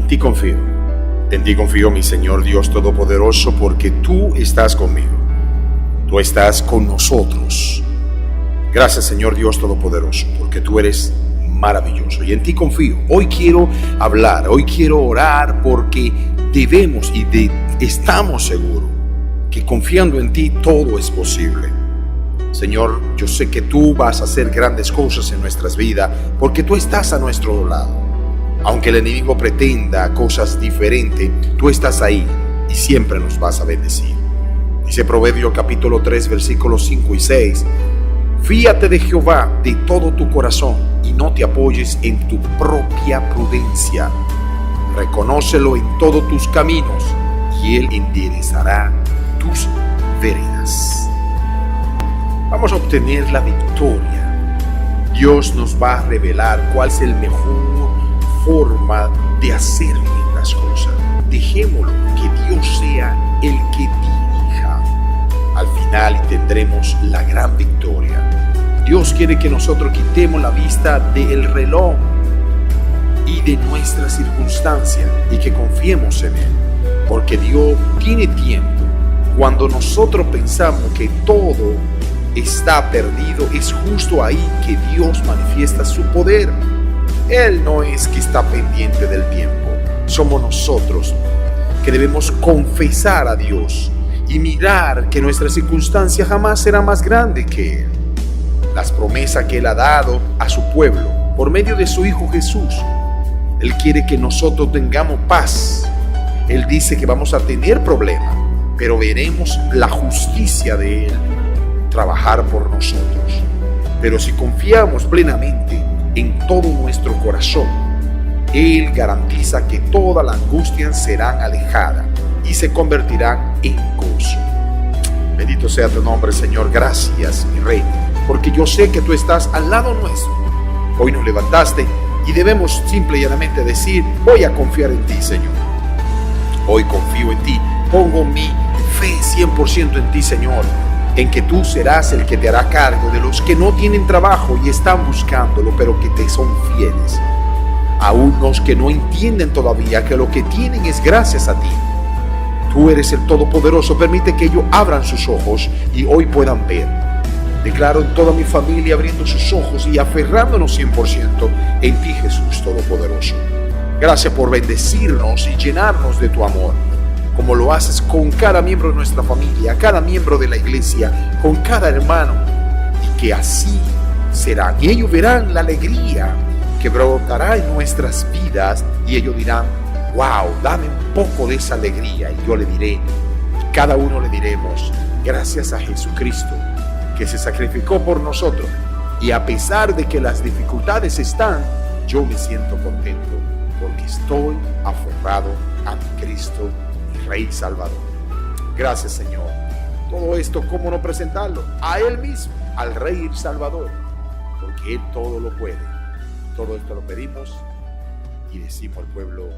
En ti confío. En ti confío, mi Señor Dios Todopoderoso, porque tú estás conmigo. Tú estás con nosotros. Gracias, Señor Dios Todopoderoso, porque tú eres maravilloso. Y en ti confío. Hoy quiero hablar, hoy quiero orar, porque debemos estamos seguros que confiando en ti todo es posible. Señor, yo sé que tú vas a hacer grandes cosas en nuestras vidas, porque tú estás a nuestro lado. Aunque el enemigo pretenda cosas diferentes, tú estás ahí y siempre nos vas a bendecir. Dice Proverbios capítulo 3, versículos 5 y 6. Fíate de Jehová de todo tu corazón y no te apoyes en tu propia prudencia. Reconócelo en todos tus caminos y Él enderezará tus veredas. Vamos a obtener la victoria. Dios nos va a revelar cuál es el mejor forma de hacer bien las cosas. Dejémoslo que Dios sea el que dirija. Al final tendremos la gran victoria. Dios quiere que nosotros quitemos la vista del reloj y de nuestras circunstancias y que confiemos en Él, porque Dios tiene tiempo. Cuando nosotros pensamos que todo está perdido, es justo ahí que Dios manifiesta su poder. Él no es que está pendiente del tiempo, somos nosotros que debemos confesar a Dios y mirar que nuestra circunstancia jamás será más grande que Él. Las promesas que Él ha dado a su pueblo por medio de su Hijo Jesús, Él quiere que nosotros tengamos paz. Él dice que vamos a tener problemas, pero veremos la justicia de Él trabajar por nosotros. Pero si confiamos plenamente en todo nuestro corazón, Él garantiza que toda la angustia serán alejadas y se convertirán en gozo. Bendito sea tu nombre, Señor. Gracias, mi Rey, porque yo sé que tú estás al lado nuestro. Hoy nos levantaste y debemos simple y llanamente decir: voy a confiar en ti, Señor. Hoy confío en ti, pongo mi fe 100% en ti, Señor, en que tú serás el que te hará cargo de los que no tienen trabajo y están buscándolo, pero que te son fieles. Aún los que no entienden todavía que lo que tienen es gracias a ti. Tú eres el Todopoderoso. Permite que ellos abran sus ojos y hoy puedan ver. Declaro en toda mi familia abriendo sus ojos y aferrándonos 100% en ti, Jesús Todopoderoso. Gracias por bendecirnos y llenarnos de tu amor, como lo haces con cada miembro de nuestra familia, cada miembro de la iglesia, con cada hermano, y que así serán. Y ellos verán la alegría que brotará en nuestras vidas y ellos dirán: wow, dame un poco de esa alegría. Y yo le diré, cada uno le diremos: gracias a Jesucristo que se sacrificó por nosotros, y a pesar de que las dificultades están, yo me siento contento porque estoy aferrado a mi Cristo, Rey Salvador. Gracias, Señor. Todo esto, ¿cómo no presentarlo? A Él mismo, al Rey Salvador, porque Él todo lo puede. Todo esto lo pedimos y decimos al pueblo: